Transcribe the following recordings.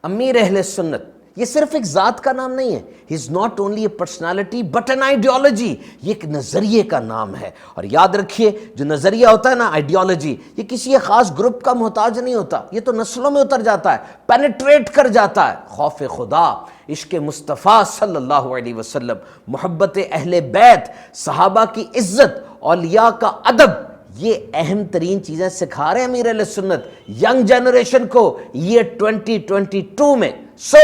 امیر اہل سنت یہ صرف ایک ذات کا نام نہیں ہے. He is not only a personality but an ideology. یہ ایک نظریے کا نام ہے. اور یاد رکھیے جو نظریہ ہوتا ہے نا، آئیڈیالوجی، یہ کسی ایک خاص گروپ کا محتاج نہیں ہوتا. یہ تو نسلوں میں اتر جاتا ہے، پینیٹریٹ کر جاتا ہے. خوف خدا، عشق مصطفیٰ صلی اللہ علیہ وسلم، محبت اہل بیت، صحابہ کی عزت، اولیاء کا ادب، یہ اہم ترین چیزیں سکھا رہے ہیں امیر اہل سنت ینگ جنریشن کو یہ 2022 میں. سو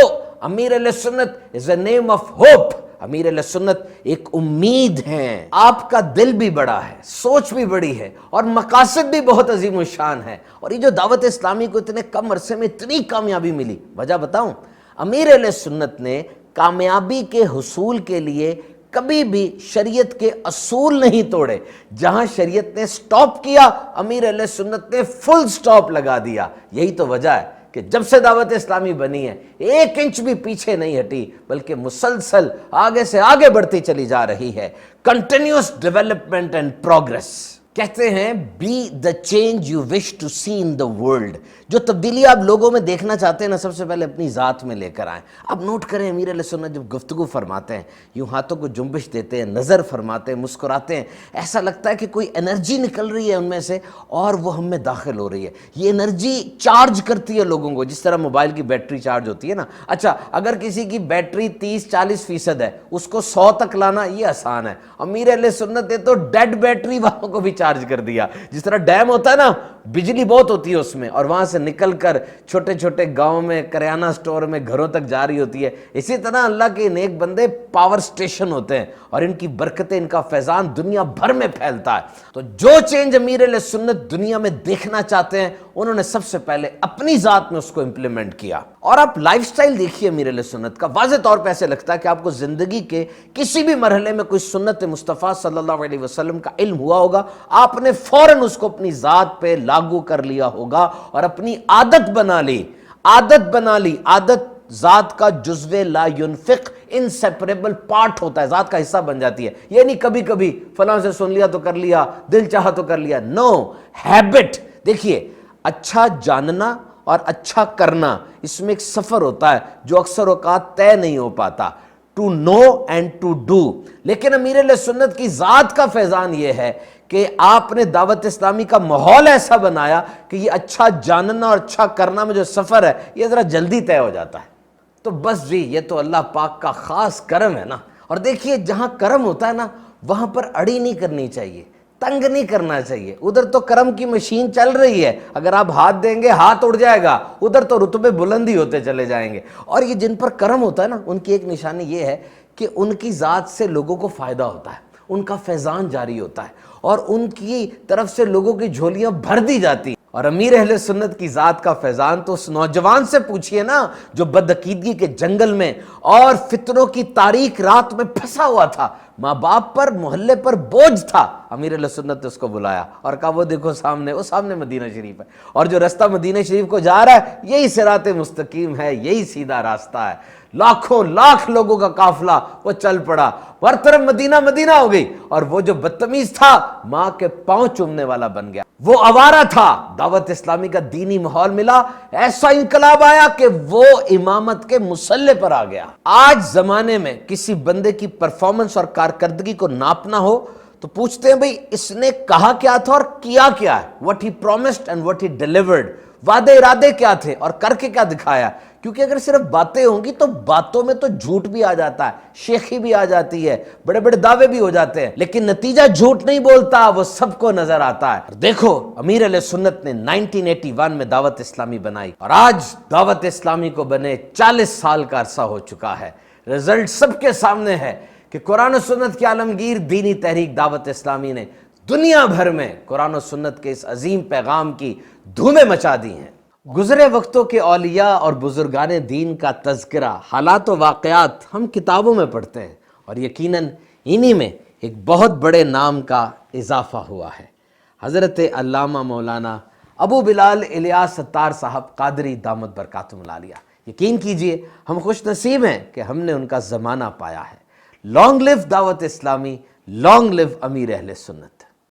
امیر اہل سنت از اے نیم آف ہوپ. امیر اہل سنت ایک امید ہے. آپ کا دل بھی بڑا ہے، سوچ بھی بڑی ہے، اور مقاصد بھی بہت عظیم الشان ہے. اور یہ جو دعوت اسلامی کو اتنے کم عرصے میں اتنی کامیابی ملی، وجہ بتاؤں؟ امیر اہل سنت نے کامیابی کے حصول کے لیے کبھی بھی شریعت کے اصول نہیں توڑے. جہاں شریعت نے سٹاپ کیا، امیر اہل سنت نے فل سٹاپ لگا دیا. یہی تو وجہ ہے کہ جب سے دعوت اسلامی بنی ہے 1 انچ بھی پیچھے نہیں ہٹی، بلکہ مسلسل آگے سے آگے بڑھتی چلی جا رہی ہے. Continuous development and progress. کہتے ہیں be the change you wish to see in the world. جو تبدیلی آپ لوگوں میں دیکھنا چاہتے ہیں نا، سب سے پہلے اپنی ذات میں لے کر آئیں. اب نوٹ کریں امیر علیہ سنت جب گفتگو فرماتے ہیں، یوں ہاتھوں کو جنبش دیتے ہیں، نظر فرماتے ہیں، مسکراتے ہیں، ایسا لگتا ہے کہ کوئی انرجی نکل رہی ہے ان میں سے اور وہ ہم میں داخل ہو رہی ہے. یہ انرجی چارج کرتی ہے لوگوں کو، جس طرح موبائل کی بیٹری چارج ہوتی ہے نا. اچھا، اگر کسی کی بیٹری 30-40% ہے، اس کو 100 تک لانا یہ آسان ہے. امیر اہل سنت نے تو ڈیڈ بیٹری والوں کو بھی چارج کر دیا. جس طرح ڈیم ہوتا ہے نا، بجلی بہت ہوتی ہے اس میں، اور وہاں سے نکل کر چھوٹے چھوٹے گاؤں میں، کریانہ سٹور میں، گھروں تک جا رہی ہوتی ہے. اسی طرح اللہ کے نیک بندے پاور سٹیشن ہوتے ہیں، اور ان کی برکتیں، ان کا فیضان دنیا بھر میں پھیلتا ہے. تو جو چینج امیر علیہ سنت دنیا میں دیکھنا چاہتے ہیں، انہوں نے سب سے پہلے اپنی ذات میں اس کو امپلیمنٹ کیا. اور آپ لائف سٹائل دیکھیے امیر علیہ سنت کا، واضح طور پہ ایسے لگتا ہے کہ آپ کو زندگی کے کسی بھی مرحلے میں کوئی سنت مصطفیٰ صلی اللہ علیہ وسلم کا علم ہوا ہوگا، آپ نے فوراً اس کو اپنی ذات پہ لاگو کر لیا ہوگا اور اپنی عادت بنا لی. عادت ذات کا جزو لا ينفق، انسیپریبل پارٹ ہوتا ہے، ذات کا حصہ بن جاتی ہے. یہ نہیں کبھی کبھی فلاں سے سن لیا تو کر لیا، دل چاہا تو کر لیا. نو، ہیبٹ. دیکھیے، اچھا جاننا اور اچھا کرنا، اس میں ایک سفر ہوتا ہے جو اکثر اوقات طے نہیں ہو پاتا. To know and to do. لیکن امیر علیہ سنت کی ذات کا فیضان یہ ہے کہ آپ نے دعوت اسلامی کا ماحول ایسا بنایا کہ یہ اچھا جاننا اور اچھا کرنا میں جو سفر ہے یہ ذرا جلدی طے ہو جاتا ہے. تو بس جی، یہ تو اللہ پاک کا خاص کرم ہے نا. اور دیکھیے، جہاں کرم ہوتا ہے نا، وہاں پر اڑی نہیں کرنی چاہیے، تنگ نہیں کرنا چاہیے. ادھر تو کرم کی مشین چل رہی ہے، اگر آپ ہاتھ دیں گے ہاتھ اڑ جائے گا، ادھر تو رتبے بلندی ہوتے چلے جائیں گے. اور یہ جن پر کرم ہوتا ہے نا، ان کی ایک نشانی یہ ہے کہ ان کی ذات سے لوگوں کو فائدہ ہوتا ہے، ان کا فیضان جاری ہوتا ہے، اور ان کی طرف سے لوگوں کی جھولیاں بھر دی جاتی ہیں. اور امیر اہل سنت کی ذات کا فیضان تو اس نوجوان سے پوچھئے نا جو بدعقیدگی کے جنگل میں اور فتنوں کی تاریک رات میں پھنسا ہوا تھا، ماں باپ پر، محلے پر بوجھ تھا. امیر علیہ سنت نے اس کو بلایا اور کہا وہ دیکھو سامنے، وہ سامنے مدینہ شریف ہے، اور جو رستہ مدینہ شریف کو جا رہا ہے یہی صراط مستقیم ہے، یہی سیدھا راستہ ہے. لاکھوں لاکھ لوگوں کا قافلہ وہ چل پڑا، ہر طرف مدینہ مدینہ ہو گئی. اور وہ جو بدتمیز تھا، ماں کے پاؤں چومنے والا بن گیا. وہ آوارہ تھا، دعوت اسلامی کا دینی ماحول ملا، ایسا انقلاب آیا کہ وہ امامت کے مسلح پر آ گیا. آج زمانے میں کسی بندے کی پرفارمنس اور کارکردگی کو ناپنا ہو تو پوچھتے ہیں بھئی اس نے کہا کیا تھا اور کیا کیا ہے. what he promised and what he delivered. وعدے ارادے کیا تھے اور کر کے کیا دکھایا. کیونکہ اگر صرف باتیں ہوں گی تو باتوں میں تو جھوٹ بھی آ جاتا ہے، شیخی بھی آ جاتی ہے، بڑے بڑے دعوے بھی ہو جاتے ہیں، لیکن نتیجہ جھوٹ نہیں بولتا، وہ سب کو نظر آتا ہے. دیکھو امیر علیہ سنت نے 1981 میں دعوت اسلامی بنائی، اور آج دعوت اسلامی کو بنے 40 سال کا عرصہ ہو چکا ہے. رزلٹ سب کے سامنے ہے کہ قرآن و سنت کی عالمگیر دینی تحریک دعوت اسلامی نے دنیا بھر میں قرآن و سنت کے اس عظیم پیغام کی دھومیں مچا دی ہیں. گزرے وقتوں کے اولیاء اور بزرگان دین کا تذکرہ، حالات و واقعات ہم کتابوں میں پڑھتے ہیں، اور یقیناً انہی میں ایک بہت بڑے نام کا اضافہ ہوا ہے. حضرت علامہ مولانا ابو بلال الیاس ستار صاحب قادری دامت برکاتہم العالیہ. یقین کیجئے ہم خوش نصیب ہیں کہ ہم نے ان کا زمانہ پایا ہے. لانگ لیو دعوت اسلامی، لانگ لیو امیر اہل سنت.